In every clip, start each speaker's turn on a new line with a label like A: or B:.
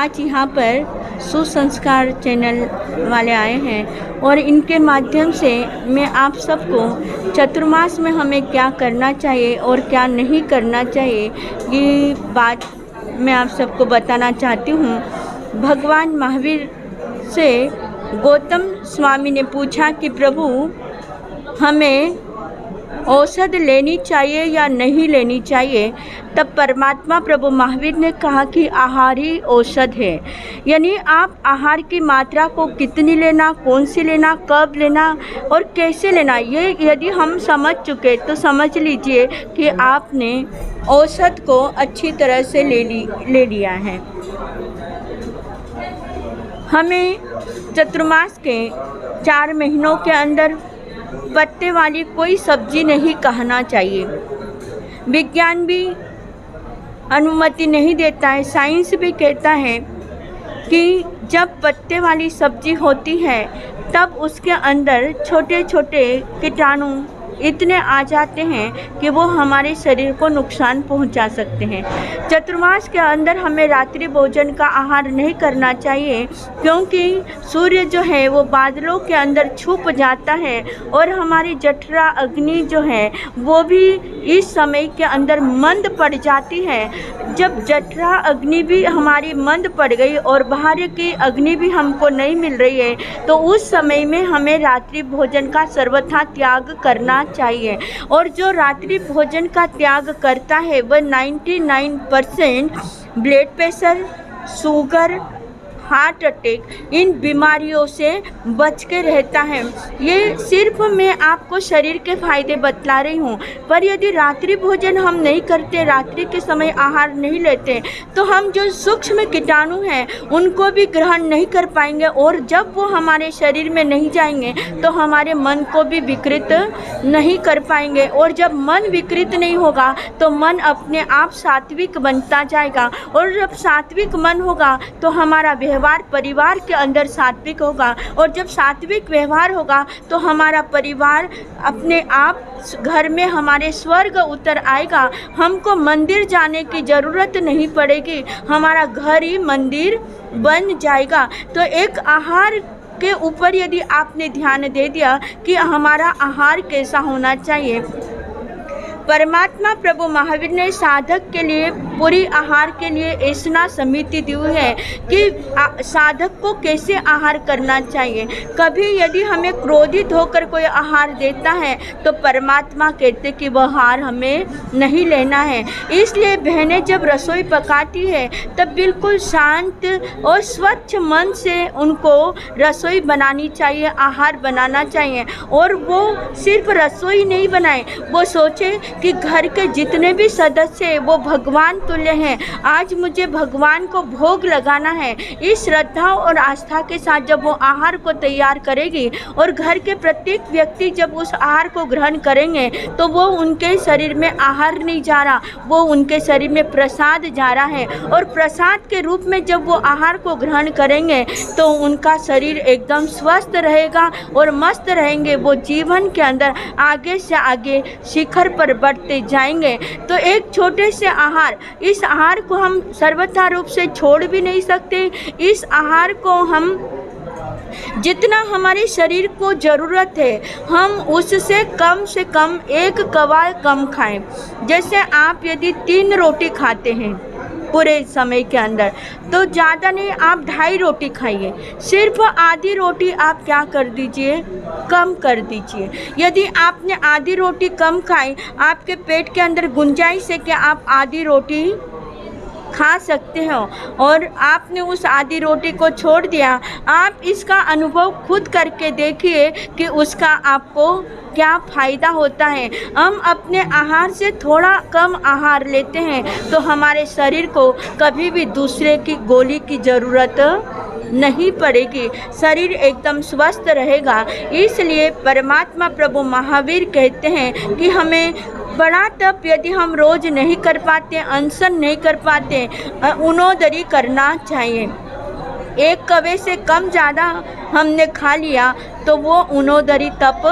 A: आज यहाँ पर सुसंस्कार चैनल वाले आए हैं और इनके माध्यम से मैं आप सबको चतुर्मास में हमें क्या करना चाहिए और क्या नहीं करना चाहिए ये बात मैं आप सबको बताना चाहती हूँ। भगवान महावीर से गौतम स्वामी ने पूछा कि प्रभु हमें औषध लेनी चाहिए या नहीं लेनी चाहिए। तब परमात्मा प्रभु महावीर ने कहा कि आहार ही औषध है, यानी आप आहार की मात्रा को कितनी लेना, कौन सी लेना, कब लेना और कैसे लेना, ये यदि हम समझ चुके तो समझ लीजिए कि आपने औषध को अच्छी तरह से ले लिया है। हमें चतुर्मास के 4 महीनों के अंदर पत्ते वाली कोई सब्जी नहीं खाना चाहिए। विज्ञान भी अनुमति नहीं देता है, साइंस भी कहता है कि जब पत्ते वाली सब्जी होती है तब उसके अंदर छोटे छोटे कीटाणु इतने आ जाते हैं कि वो हमारे शरीर को नुकसान पहुंचा सकते हैं। चतुर्मास के अंदर हमें रात्रि भोजन का आहार नहीं करना चाहिए, क्योंकि सूर्य जो है वो बादलों के अंदर छुप जाता है और हमारी जठरा अग्नि जो है वो भी इस समय के अंदर मंद पड़ जाती है। जब जठरा अग्नि भी हमारी मंद पड़ गई और बाहर की अग्नि भी हमको नहीं मिल रही है तो उस समय में हमें रात्रि भोजन का सर्वथा त्याग करना चाहिए। और जो रात्रि भोजन का त्याग करता है वह 99% blood pressure, sugar, heart attack in बीमारियों से बच के रहता है। ये सिर्फ मैं आपको शरीर के फायदे बतला रही हूँ, पर यदि रात्रि भोजन हम नहीं करते, रात्रि के समय आहार नहीं लेते तो हम जो सूक्ष्म कीटाणु हैं उनको भी ग्रहण नहीं कर पाएंगे और जब वो हमारे शरीर में नहीं जाएंगे तो हमारे मन को भी विकृत नहीं कर पाएंगे और जब मन विकृत नहीं होगा तो मन अपने आप सात्विक बनता जाएगा और जब सात्विक मन होगा तो हमारा व्यवहार परिवार के अंदर सात्विक होगा और जब सात्विक व्यवहार होगा तो हमारा परिवार अपने आप घर में हमारे स्वर्ग उतर आएगा। हमको मंदिर जाने की ज़रूरत नहीं पड़ेगी, हमारा घर ही मंदिर बन जाएगा। तो एक आहार के ऊपर यदि आपने ध्यान दे दिया कि हमारा आहार कैसा होना चाहिए, परमात्मा प्रभु महावीर ने साधक के लिए पूरी आहार के लिए ऐसा समिति दी हुई है कि साधक को कैसे आहार करना चाहिए। कभी यदि हमें क्रोधित होकर कोई आहार देता है तो परमात्मा कहते कि वह आहार हमें नहीं लेना है। इसलिए बहनें जब रसोई पकाती है तब बिल्कुल शांत और स्वच्छ मन से उनको रसोई बनानी चाहिए, आहार बनाना चाहिए। और वो सिर्फ रसोई नहीं बनाए, वो सोचे कि घर के जितने भी सदस्य हैं वो भगवान तुल्य हैं, आज मुझे भगवान को भोग लगाना है। इस श्रद्धा और आस्था के साथ जब वो आहार को तैयार करेगी और घर के प्रत्येक व्यक्ति जब उस आहार को ग्रहण करेंगे तो वो उनके शरीर में आहार नहीं जा रहा, वो उनके शरीर में प्रसाद जा रहा है। और प्रसाद के रूप में जब वो आहार को ग्रहण करेंगे तो उनका शरीर एकदम स्वस्थ रहेगा और मस्त रहेंगे। वो जीवन के अंदर आगे से आगे शिखर पर बढ़ते जाएंगे। तो एक छोटे से आहार, इस आहार को हम सर्वथा रूप से छोड़ भी नहीं सकते। इस आहार को हम जितना हमारे शरीर को ज़रूरत है हम उससे से कम 1 कवा कम खाएं। जैसे आप यदि 3 रोटी खाते हैं पूरे समय के अंदर तो ज़्यादा नहीं, आप 2.5 रोटी खाइए। सिर्फ आधी रोटी आप क्या कर दीजिए, कम कर दीजिए। यदि आपने आधी रोटी कम खाई, आपके पेट के अंदर गुंजाइश है कि आप आधी रोटी खा सकते हो और आपने उस आधी रोटी को छोड़ दिया। आप इसका अनुभव खुद करके देखिए कि उसका आपको क्या फ़ायदा होता है। हम अपने आहार से थोड़ा कम आहार लेते हैं तो हमारे शरीर को कभी भी दूसरे की गोली की ज़रूरत नहीं पड़ेगी, शरीर एकदम स्वस्थ रहेगा। इसलिए परमात्मा प्रभु महावीर कहते हैं कि हमें बड़ा तप यदि हम रोज़ नहीं कर पाते, अनशन नहीं कर पाते, उनोदरी करना चाहिए। 1 कवे से कम ज़्यादा हमने खा लिया तो वो उनोदरी तप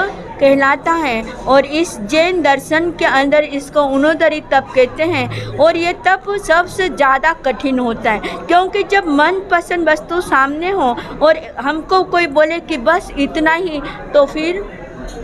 A: कहलाता है। और इस जैन दर्शन के अंदर इसको उनोदरी तप कहते हैं। और ये तप सबसे ज़्यादा कठिन होता है, क्योंकि जब मनपसंद वस्तु सामने हो और हमको कोई बोले कि बस इतना ही, तो फिर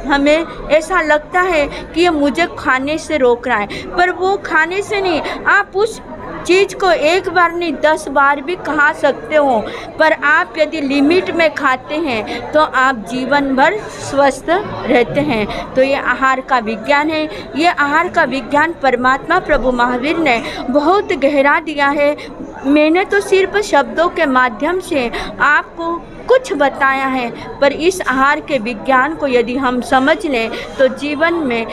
A: हमें ऐसा लगता है कि ये मुझे खाने से रोक रहा है। पर वो खाने से नहीं, आप उस चीज़ को एक बार नहीं 10 बार भी खा सकते हो, पर आप यदि लिमिट में खाते हैं तो आप जीवन भर स्वस्थ रहते हैं। तो ये आहार का विज्ञान है। ये आहार का विज्ञान परमात्मा प्रभु महावीर ने बहुत गहरा दिया है। मैंने तो सिर्फ शब्दों के माध्यम से आपको कुछ बताया है, पर इस आहार के विज्ञान को यदि हम समझ लें तो जीवन में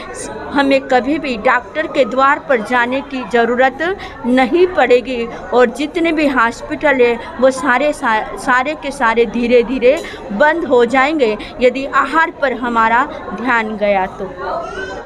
A: हमें कभी भी डॉक्टर के द्वार पर जाने की ज़रूरत नहीं पड़ेगी। और जितने भी हॉस्पिटल है वो सारे के सारे धीरे धीरे बंद हो जाएंगे, यदि आहार पर हमारा ध्यान गया तो।